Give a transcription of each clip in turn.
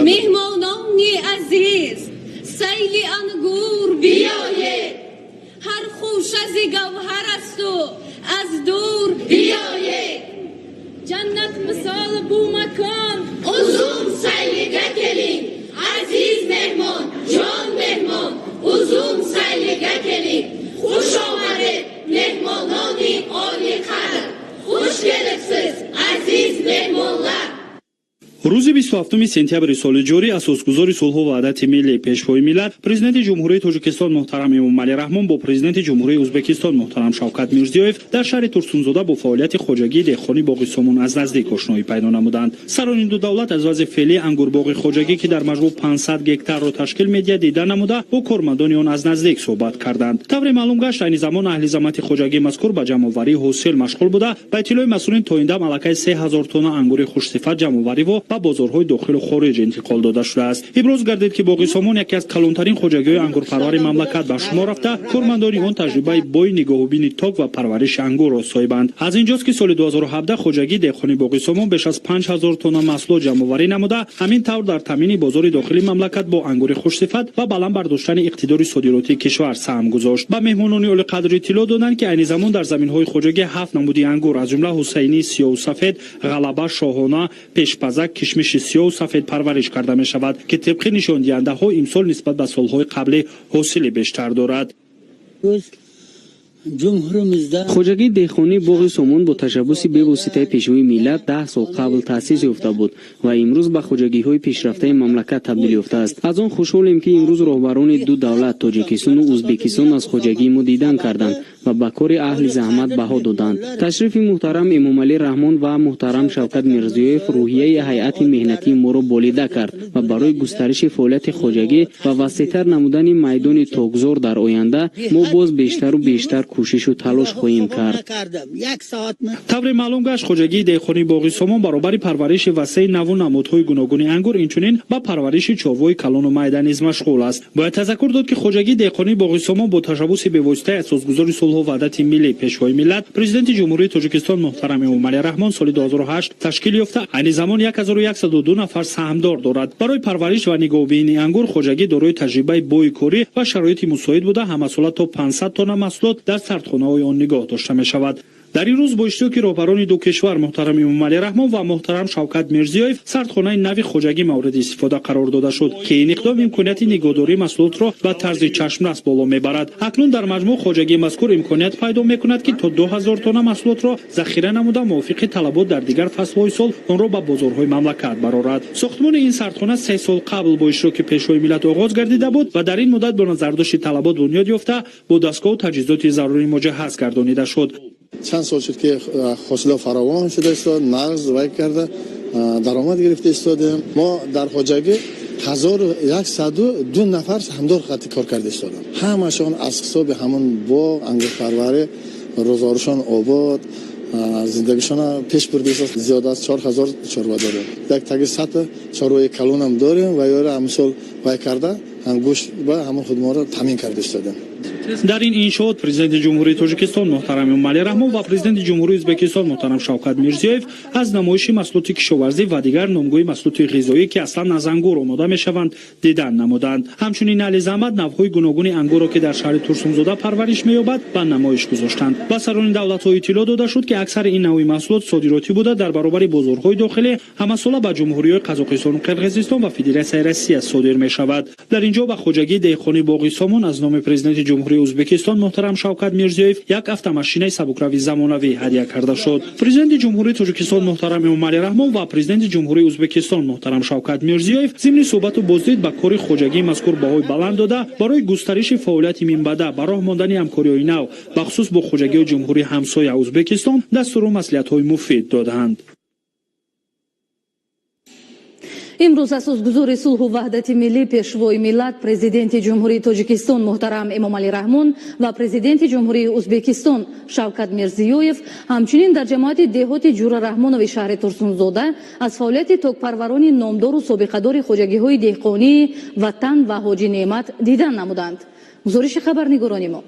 مهمانان عزیز سیل انگور بیایید هر خوش از گوهر است و از دور بیایید جنت مثال بو مکان uzun sayliga keling aziz mehmon jon mehmon uzun sayliga keling xush omadid mehmononi oliy qadr xush kelibsiz aziz mehmonlar. روز 27 سپتامبر سال جاری اساسگذار صلح و وحدت ملی پیشوای ملت پرزیدنت جمهوری تاجیکستان محترم امامعلی رحمان با پرزیدنت جمهوری ازبکستان محترم شوکت میرزیویف در شهر ترسونزاده با فعالیت خواجگی دهخانی باغ سمون از نزدیک آشنایی پیدا نمودند. سران این دو دولت از وضع فعلی انگور باغ خواجگی که در مجموع 500 هکتار را تشکیل می‌دهد دیدن نموده با کارمندان آن از نزدیک صحبت کردند. طور معلوم گشت این زمان اهل زمانت خواجگی مذکور به جمع‌آوری حاصل مشغول بوده. به اطلاع مسئولین تا این دم ملکه 3000 تن انگور خوش‌صفت جمع‌آوری و به بازارهای داخل و خارج انتقال داده شده است. ابراز گردید که باغ سمون یکی از کلانترین خواجگی‌های انگورپرور مملکت به شمار رفته. کارمندان آن تجربه بوی نگاه‌وبینی تاک و پرورش انگور را صاحبند. از اینجاست که سال 2017 خواجگی دهخانی باغ سمون بیش از 5000 تن محصول جمع‌آوری نموده. همین طور در تامین بازار داخلی مملکت با انگور خوش‌صفت و بالا برداشتن اقتدار صادراتی کشور سهم گذاشت. به مهمانان عالی قدر اطلاع دادند که این زمان در زمین‌های خواجگی 7 نمودی انگور از جمله حسینی سیاه و سفید، غلبه شاهانه، پیشپزک، کشمش سیاه و سفید پرورش کرده می شود که طبق نشان دهنده ها امسال نسبت به سالهای قبل حاصل بیشتر دارد. خواجگی دهخانی باغ سمون با تشبث به واسطه پیشوای ملت 10 سال قبل تأسیس یافته بود و امروز به خواجگی های پیشرفته مملکت تبدیل یافته است. از آن خوشحالیم که امروز رهبران دو دولت تاجیکستان و ازبکستان از خواجگی ما دیدن کردند و به کار اهل زحمت بها دادند. تشریف محترم امامعلی رحمان و محترم شوکت میرزیویف روحیه هیئت مهنتی ما را بالیده کرد و برای گسترش فعالیت خواجگی و وسیع‌تر نمودن میدان تاکزار در آینده ما باز بیشتر و بیشتر کوشش و تلاش خواهیم کرد. طور معلوم گشت خواجگی دهخانی باغ سمون برابر پرورش وسیع نو و نمودهای گوناگون انگور اینچنین با پرورش چاروای کلان و میده نیز مشغول است. باید تذکر داد که خواجگی دهخانی باغ سمون با تشبث به واسطه اساسگذار صلح و وحدت ملی پیشوای ملت پرزیدنت جمهوری تاجیکستان محترم امامعلی رحمان سال 2008 تشکیل یافته. این زمان 1102 نفر سهامدار دارد. برای پرورش و نگاهبینی انگور خواجگی دارای تجربه بویکاری و شرایط مساعد بوده. همساله تا 500 تن محصولات در سردخانه‌های آن نگاه داشته می شود. در این روز با اشتراک رهبران دو کشور محترم امامعلی رحمان و محترم شوکت میرزیویف سردخانه نوی خواجگی مورد استفاده قرار داده شد که این اقدام امکانیت نگهداری محصولات را به طرز چشم‌رس بالا میبرد. اکنون در مجموع خواجگی مذکور امکانیت پیدا میکند که تا 2000 تن محصولات را ذخیره نموده موافق طلبات در دیگر فصل‌های سال آن را به بازارهای مملکت برآورد. ساختمان این سردخانه 3 سال قبل با اشتراک پیشوای ملت آغاز گردیده بود و در این مدت با نظرداشت طلبات بنیاد یافته با دستگاه و تجهیزات ضروری مجهز گردانیده شد. چند سال شد که حاصل فراوان شده است، نقض وای کرده، درآمد گرفته استادیم. ما در خواجگی 1102 نفر سهامدار خط کار کرده استادیم. همشون از حساب همون با انگور پروری روزگارشان آباد زندگیشان پیش برده است. زیاد از 4000 چاروا داریم. یک تگ سطح چاروای کلون هم داریم و یاره امسال وای کرده گوشت و همون خود ما را تامین کرده استادیم. در این انشاءات پرزیدنت جمهوری تاجیکستان محترم امامعلی رحمان و پرزیدنت جمهوری ازبکستان محترم شوکت میرزیویف از نمایش محصولات کشاورزی و دیگر نامگوی محصولات غذایی که اصلا از انگور آماده میشوند دیدن نمودند. همچنین اهل زحمت نوهای گوناگون انگور را که در شهر ترسونزاده پرورش می‌یابد به نمایش گذاشتند. با سران دولت‌ها اطلاع داده شد که اکثر این نوع محصولات صادراتی بوده در برابر بازارهای داخلی همساله به جمهوری‌های قزاقستان و قرقیزستان و فدراسیون روسیه صادر می‌شود. در اینجا به خواجگی دهخانی باغ سمون از نام پرزیدنت جمهوری ازبکستان محترم شوکت میرزیویف یک автомاشین سبکروی زمانوی هدیه کرده شد. پرزیدنت جمهوری تاجیکستان محترم امامعلی رحمان و پرزیدنت جمهوری ازبکستان محترم شوکت میرزیویف ضمن صحبت و بازدید به کار خواجگی مذکور بهای بلند داده برای گسترش فعالیت منبعد به راه ماندن همکاری‌های نو بخصوص با خواجگی جمهوری همسایه ازبکستان دستور و مصلحت‌های مفید دادند. امروز اساسگذار صلح و وحدت ملی پیشوای ملت پرزیدنت جمهوری تاجیکستان محترم امامعلی رحمان و پرزیدنت جمهوری ازبکستان شوکت میرزیویف همچنین در جماعت دهات جور رحمانوی شهر ترسونزاده از فعالیت تاکپروران نامدار و سابقه‌دار خواجگی‌های دهقانی وطن و حاجی نعمت دیدن نمودند. گزارش خبرنگاران ما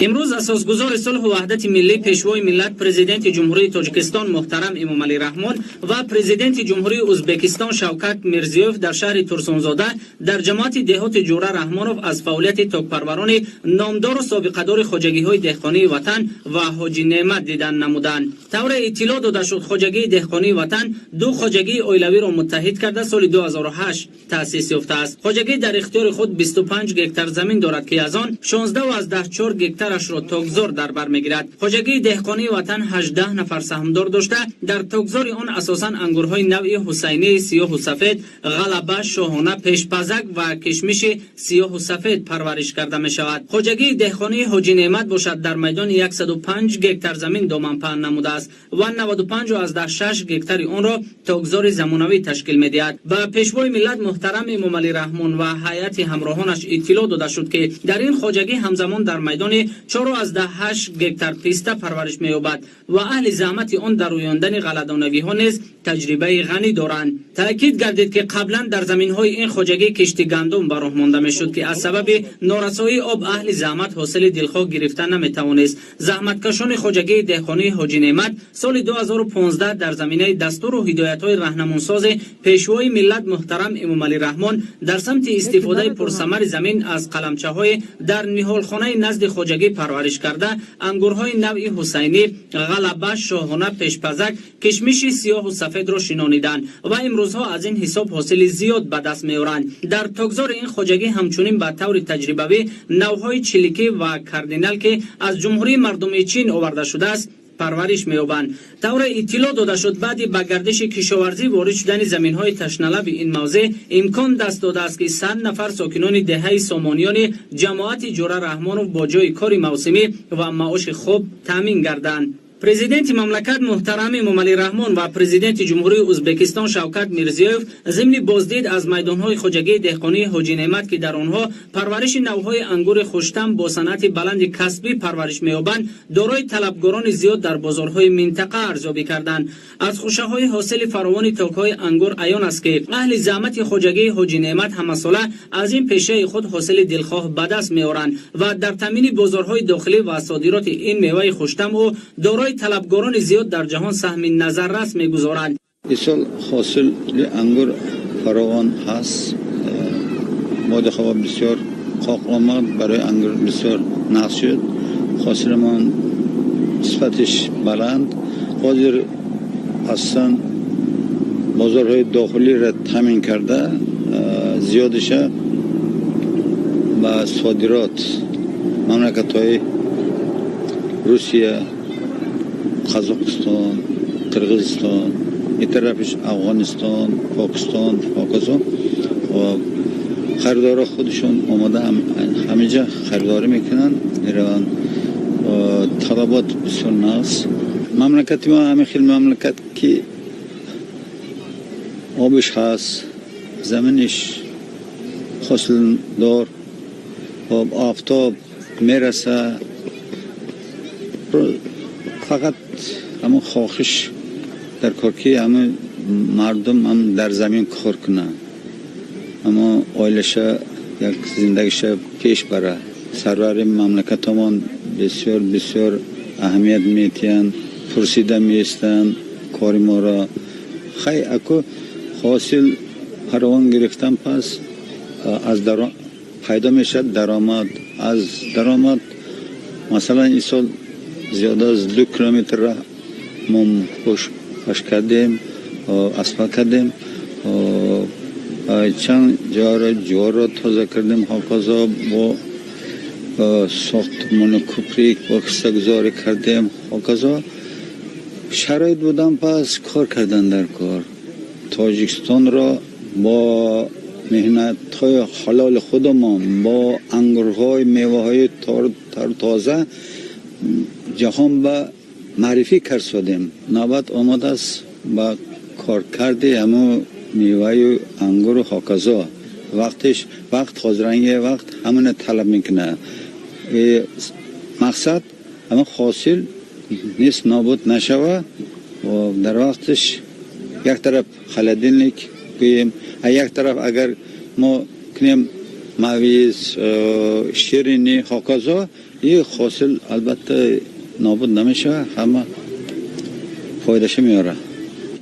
امروز اساسگزار صلح و وحدت ملی پیشوای ملت پرزیدنت جمهوری تاجیکستان محترم امامعلی رحمان و پرزیدنت جمهوری ازبکستان شوکت میرزیوف در شهر ترسونزاده در جماعت دهات جوره رحمانوف از فعالیت تاکپروران نامدار و سابقه‌دار خواجگی‌های دهقانی وطن و حاجی نعمت دیدن نمودند. طور اطلاع داده شد خواجگی دهقانی وطن دو خواجگی اویلوی را متحد کرده سال 2008 تأسیس یافته است. خواجگی در اختیار خود 25 گکتار زمین دارد که از آن 16.4 گکتارش را تاکزار در بر میگیرد. خواجگی دهقانی وطن 18 نفر سهامدار داشته در تاکزار آن اساساً انگورهای نوعی حسینی سیاه و سفید، غلبه، شاهانه، پیشپزک و کشمش سیاه و سفید پرورش کرده می شود. خواجگی دهقانی حاجی نعمت باشد در میدان 105 گکتار زمین دامن پهن نموده است و 95.6 گکتار آن را تاکزار زمانوی تشکیل می دهد. و پیشوای ملت محترم امامعلی رحمان و هیئت همراهانش اطلاع داده شد که در این خواجگی همزمان در میدان 4.8 گکتار پیسته پرورش می یابد و اهل زحمت آن در رویاندن غله‌دانگی ها نیز تجربه غنی دارند. تاکید گردید که قبلا در زمین‌های این خواجگی کشتی گندم به راه مانده میشد که از سبب نارسایی آب اهل زحمت حاصل دلخواه گرفتن نمیتوانست. زحمتکشان خواجگی دهقانی حاجی نعمت سال 2015 در زمینه دستور و هدایت‌های راهنمونساز پیشوای ملت محترم امامعلی رحمان در سمت استفاده پرثمر زمین از قلمچه‌های در نهالخانه نزد خواجگی پرورش کرده انگورهای نوعی حسینی، غلبه، شاهانه، پیشپزک، کشمش سیاه و سفید را شنانیدند و امروزها از این حساب حاصل زیاد به دست می‌آورند. در تاکزار این خواجگی همچنین به طور تجربوی نوهای چلیکی و کاردینال که از جمهوری مردمی چین آورده شده است پرورش می‌یابند. طور اطلاع داده شد بعد به گردش کشاورزی وارد شدن زمین‌های تشنه‌لب این موضع امکان دست داده است که 100 نفر ساکنان دهه سامانیان جماعت جوره رحمانوف با جای کار موسمی و معاش خوب تامین گردند. پرزیدنت مملکت محترم امامعلی رحمان و پرزیدنت جمهوری ازبکستان شوکت میرزیوف ضمن بازدید از میدانهای خواجگی دهقانی حاجی نعمت که در آنها پرورش نوهای انگور خوشتم با صنعت بلند کسبی پرورش می‌یابند دارای طلبگاران زیاد در بازارهای منطقه ارزیابی کردند. از خوشه‌های حاصل فراوان تاک‌های انگور عیان است که اهل زحمت خواجگی حاجی نعمت همساله از این پیشه خود حاصل دلخواه به دست می‌آورند و در تامین بازارهای داخلی و صادرات این میوه خوشتم و دارای طلبگاران زیاد در جهان سهم نظررس می‌گذارند. این سال حاصل انگور فراوان هست. ماده خواه بسیار قاقلامد برای انگور بسیار نقص شد. حاصل من صفتش بلند قادر هستن بازارهای داخلی را تامین کرده زیادش و صادرات مملکت‌های روسیه، قزاقستان، قرغیزستان، این طرفش افغانستان، پاکستان، پاکستان و خریدارا خودشون آماده همه جا خریداری میکنن. ایران طلبات بسیار ناس. مملکت ما همه خیلی مملکت که آبش هست، زمینش حاصل دار، آفتاب میرسه، فقط همون خواهش در کارکی همه مردم هم در زمین کار کنه، اما آیلش یک زندگیش پیش بره. سرور مملکت همان بسیار بسیار اهمیت میتین، پرسیده میستن کاری ما را. خیلی اکو حاصل فراوان گرفتن پس از پیدا میشد درآمد. از درآمد مثلا این سال زیاده از 2 کیلومتر راه ما پاش کردیم، اسفالت کردیم، چند جا را تازه کردیم، حافظا با ساختمان کوپری واکسته گذاری کردیم. حافظا شرایط بودن پس کار کردن در کار. تاجیکستان را با مهنت های حلال خودمان با انگورهای میوه های تازه جهان به معرفی کرد. نوبت آمده است با کار کرده همه میوه و انگور و هاکازا. وقت حاضرنگی وقت همون طلب میکنه. مقصد همه حاصل نیست نابود نشوه و در وقتش یک طرف خلدینlik کنیم، یک طرف اگر ما کنیم مویز شیرینی هاکازا این حاصل البته نابود نمیشه، همه فایدهش میاره.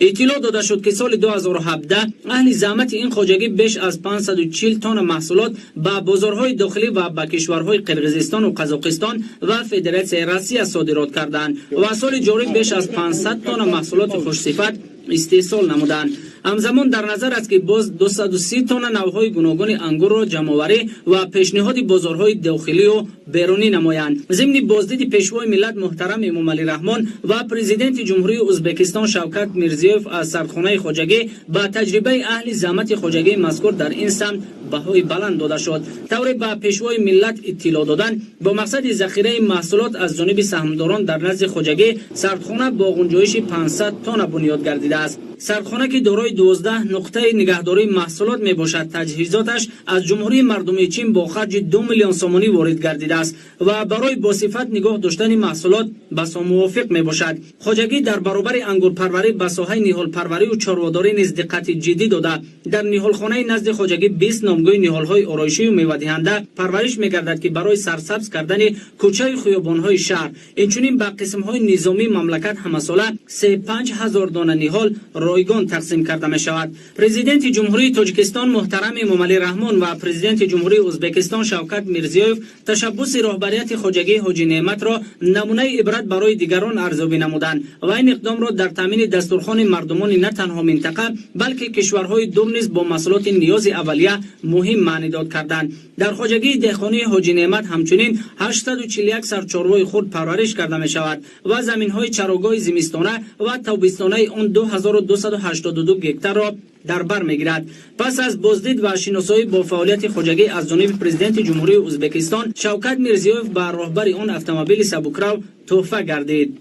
اطلاع داده شد که سال 2017 اهل زحمت این خواجگی بیش از 540 تن محصولات به بازارهای داخلی و به کشورهای قرقیزستان و قزاقستان و فدراسیون روسیه صادرات کردند و سال جاری بیش از 500 تن محصولات خوشصفت استحصال نمودند. همزمان در نظر است که باز 230 تن نوهای گوناگون انگور را جمع‌آوری و پیشنهاد بازارهای داخلی و بیرونی نمایند. ضمن بازدید پیشوای ملت محترم امامعلی رحمان و پرزیدنت جمهوری ازبکستان شوکت میرزیوف از سردخانه خواجگی با تجربه اهل زحمت خواجگی مذکور در این سمت بهای بلند داده شد. طوری به پیشوای ملت اطلاع دادن با مقصد ذخیره محصولات از جانب سهامداران در نزد خواجگی سردخانه با گنجایش 500 تن بنیاد گردیده است. سردخانه که دارای 12 نقطه نگهداری محصولات می باشد، تجهیزاتش از جمهوری مردمی چین با خرج 2 میلیون سومانی وارد گردیده است و برای با صفت نگاه داشتن محصولات بسا موافق می باشد. خواجگی در برابر انگور پروری به ساحه نهال پروری و چاره‌داری نیز دقت جدی داده. در نهال خانه نزد خواجگی 20 نامگوی نهال های آرایشی و میوه دهنده پرورش می گردد که برای سرسبز کردن کوچه خیابان های شهر اینچنین به قسم های نظامی مملکت همساله 35,000 دانه نهال رایگان تقسیم کرده می شود. پرزیدنت جمهوری تاجیکستان محترم امامعلی رحمان و پرزیدنت جمهوری ازبکستان شوکت میرزیوف تشبث رهبریت خواجگی حاجی نعمت را نمونه عبرت برای دیگران ارزیابی نمودند و این اقدام را در تامین دسترخوان مردمان نه تنها منطقه بلکه کشورهای دور نیز با مسائل نیاز اولیه مهم معنی داد کردند. در خواجگی دهخانه حاجی نعمت همچنین 841 سرچارهای خرد پرورش کرده می شود و زمین‌های چراگاه زمستانه و تابستانه آن 2282 گکتار را در بر میگیرد. پس از بازدید و شناسایی با فعالیت خواجگی از جانب پرزیدنت جمهوری ازبکستان شوکت میرزیوف به راهبر آن اتومبیل سبکرو تحفه گردید.